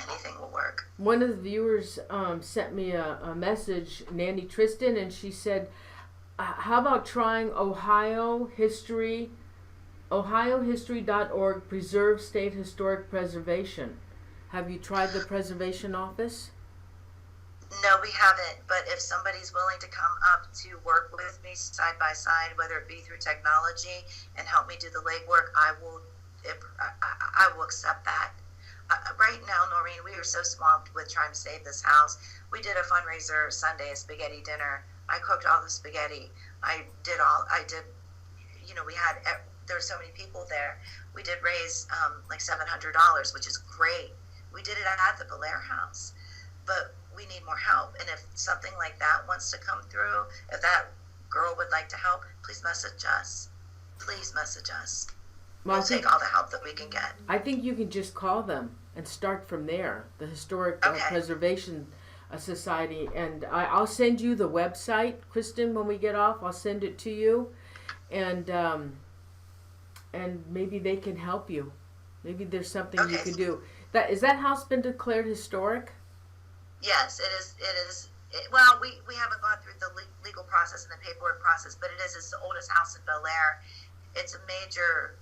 Anything will work. One of the viewers sent me a message, Nanny Tristan, and she said, how about trying ohiohistory.org, Preserve State Historic Preservation? Have you tried the preservation office? No, we haven't. But if somebody's willing to come up to work with me side by side, whether it be through technology and help me do the legwork, I will accept that. Right now, Noreen, we are so swamped with trying to save this house. We did a fundraiser Sunday, a spaghetti dinner. I cooked all the spaghetti. There were so many people there. We did raise like $700, which is great. We did it at the Bellaire House, but we need more help. And if something like that wants to come through, if that girl would like to help, please message us. Please message us. We'll take all the help that we can get. I think you can just call them and start from there, the Historic Preservation Society. And I'll send you the website, Kristin, when we get off. I'll send it to you. And maybe they can help you. Maybe there's something you can do. Is that house been declared historic? Yes, it is. Well, we haven't gone through the legal process and the paperwork process, but it is. It's the oldest house in Bellaire. It's a major.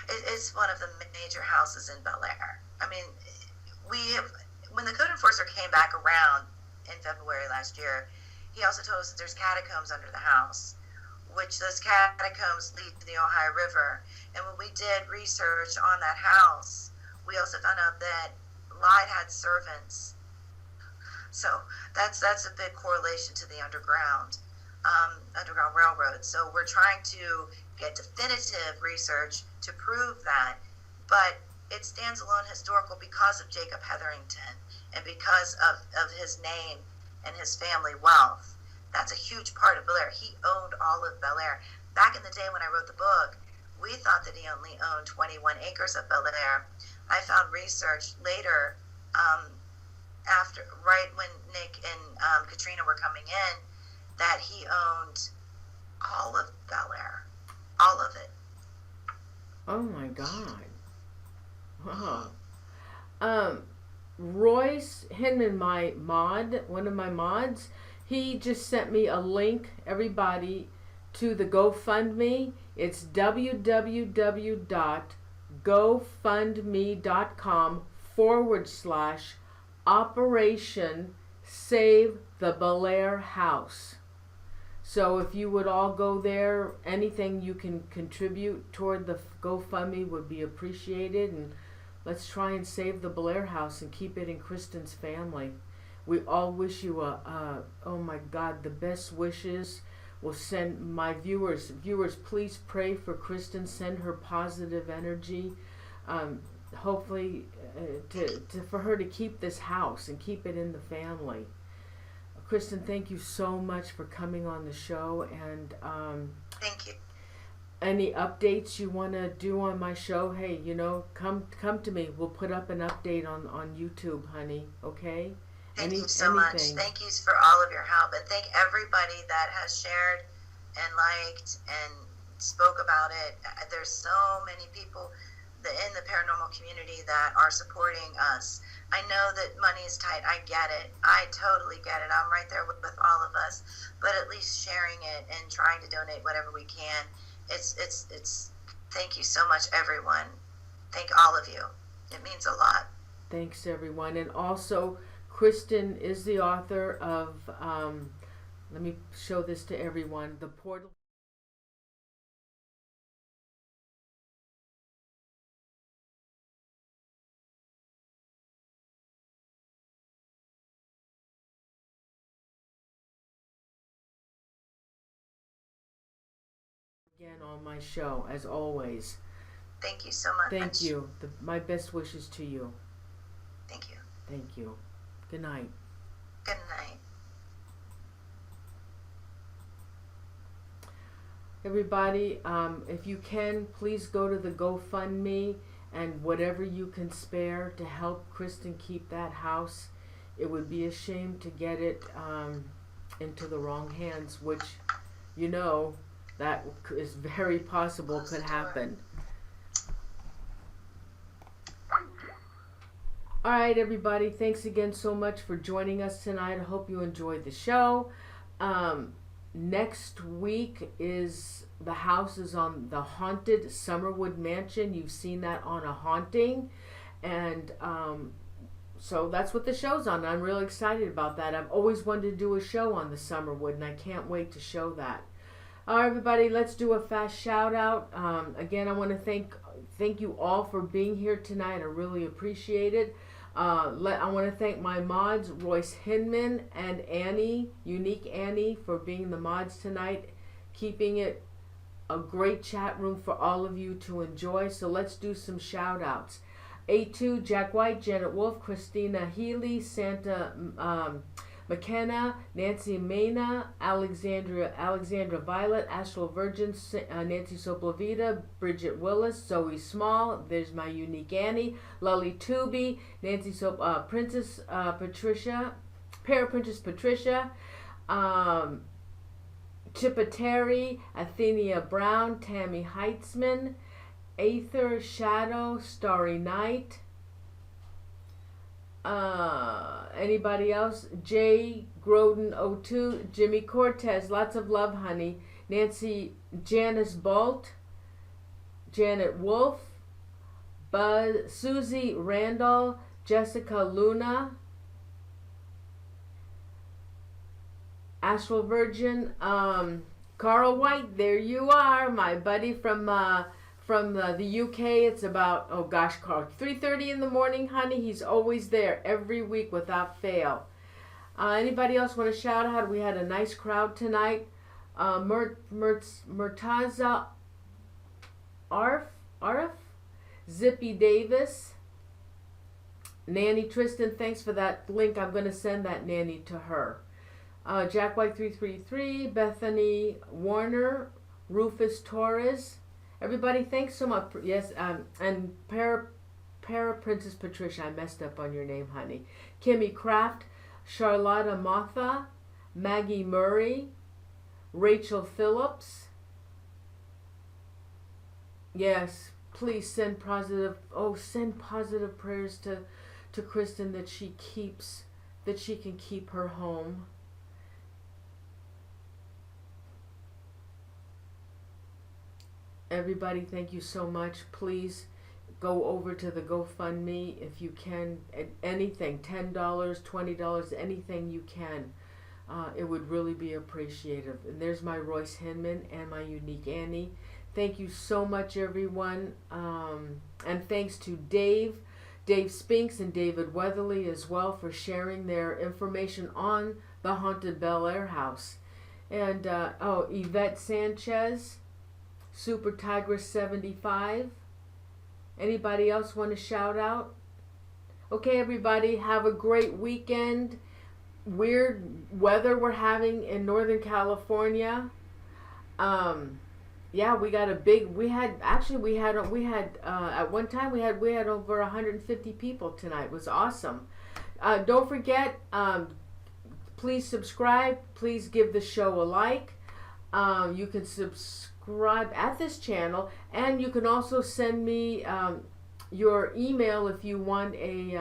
It's one of the major houses in Bellaire. I mean, when the code enforcer came back around in February last year, he also told us that there's catacombs under the house, which those catacombs lead to the Ohio River. And when we did research on that house, we also found out that Leyline had servants. So that's a big correlation to the underground railroad. So we're trying to get definitive research to prove that, but it stands alone historical because of Jacob Hetherington and because of his name and his family wealth. That's a huge part of Bellaire. He owned all of Bellaire. Back in the day when I wrote the book, we thought that he only owned 21 acres of Bellaire. I found research later, right when Nick and Katrina were coming in, that he owned all of Bellaire. All of it. Oh my God. Wow. Royce Hinman, one of my mods, he just sent me a link, everybody, to the GoFundMe. It's www.gofundme.com/Operation Save the Bellaire House. So if you would all go there, anything you can contribute toward the GoFundMe would be appreciated. And let's try and save the Bellaire House and keep it in Kristin's family. We all wish you oh my God, the best wishes. We'll send my viewers, please pray for Kristin. Send her positive energy. Hopefully for her to keep this house and keep it in the family. Kristin, thank you so much for coming on the show. And thank you. Any updates you want to do on my show? Hey, come to me. We'll put up an update on YouTube, honey. Okay? Thank you so much. Thank you for all of your help, and thank everybody that has shared and liked and spoke about it. There's so many people in the paranormal community that are supporting us. I know that money is tight. I get it. I totally get it. I'm right there with all of us. But at least sharing it and trying to donate whatever we can. It's. Thank you so much, everyone. Thank all of you. It means a lot. Thanks, everyone. And also, Kristin is the author of, let me show this to everyone, The Portal. Again on my show, as always. Thank you so much. Thank you. My best wishes to you. Thank you. Thank you. Good night. Good night. Everybody, if you can, please go to the GoFundMe and whatever you can spare to help Kristin keep that house. It would be a shame to get it into the wrong hands, which, that is very possible could happen. All right, everybody. Thanks again so much for joining us tonight. I hope you enjoyed the show. Next week is the house is on the haunted Summerwood Mansion. You've seen that on A Haunting, and so that's what the show's on. I'm really excited about that. I've always wanted to do a show on the Summerwood, and I can't wait to show that. All right, everybody, let's do a fast shout out. Again, I want to thank you all for being here tonight. I really appreciate it. I want to thank my mods, Royce Hinman and Annie, Unique Annie, for being the mods tonight, keeping it a great chat room for all of you to enjoy. So let's do some shout outs. A2, Jack White, Janet Wolf, Christina Healy, Santa McKenna, Nancy Mena, Alexandra Violet, Astral Virgin, Nancy Soplavita, Bridget Willis, Zoe Small, there's my Unique Annie, Lully Tooby, Nancy Princess Patricia, Paraprincess Patricia, Chippa Terry, Athenia Brown, Tammy Heitzman, Aether Shadow, Starry Night. Anybody else? Jay Groden 02, Jimmy Cortez, lots of love, honey. Nancy Janice Bolt, Janet Wolf, Buzz, Susie Randall, Jessica Luna, Astral Virgin, Carl White, there you are, my buddy from the UK. It's about, oh gosh, Carl, 3:30 in the morning, honey. He's always there every week without fail. Anybody else want to shout out? We had a nice crowd tonight. Murtaza Arf, Zippy Davis, Nanny Tristan, thanks for that link. I'm going to send that, Nanny, to her. Jack White 333, Bethany Warner, Rufus Torres. Everybody, thanks so much. Yes, and Para Princess Patricia, I messed up on your name, honey. Kimmy Kraft, Charlotta Motha, Maggie Murray, Rachel Phillips. Yes, please send positive prayers to Kristin that she can keep her home. Everybody, thank you so much. Please go over to the GoFundMe if you can. Anything, $10, $20, anything you can. It would really be appreciated. And there's my Royce Hinman and my Unique Annie. Thank you so much, everyone. And thanks to Dave Spinks and David Weatherly as well for sharing their information on the Haunted Bellaire House. And, Yvette Sanchez, Super Tigress 75. Anybody else want to shout out? Okay, everybody, have a great weekend. Weird weather we're having in Northern California. Yeah, we got at one time we had over 150 people tonight. It was awesome. Don't forget, please subscribe. Please give the show a like. You can subscribe at this channel, and you can also send me your email if you want a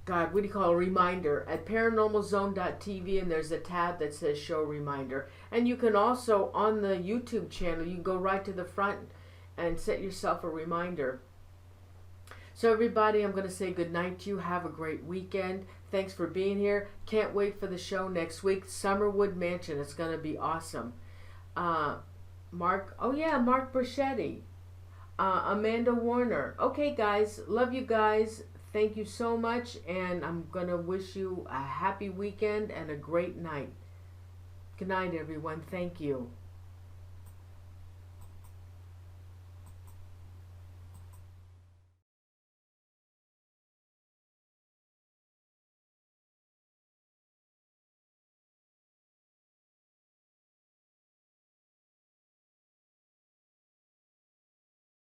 a reminder at paranormalzone.tv, and there's a tab that says show reminder. And you can also, on the YouTube channel, you can go right to the front and set yourself a reminder. So everybody, I'm going to say good night to you. Have a great weekend. Thanks for being here. Can't wait for the show next week. Summerwood Mansion. It's going to be awesome. Mark Bruschetti, Amanda Warner. Okay, guys, love you guys. Thank you so much, and I'm gonna wish you a happy weekend and a great night. Good night, everyone. Thank you.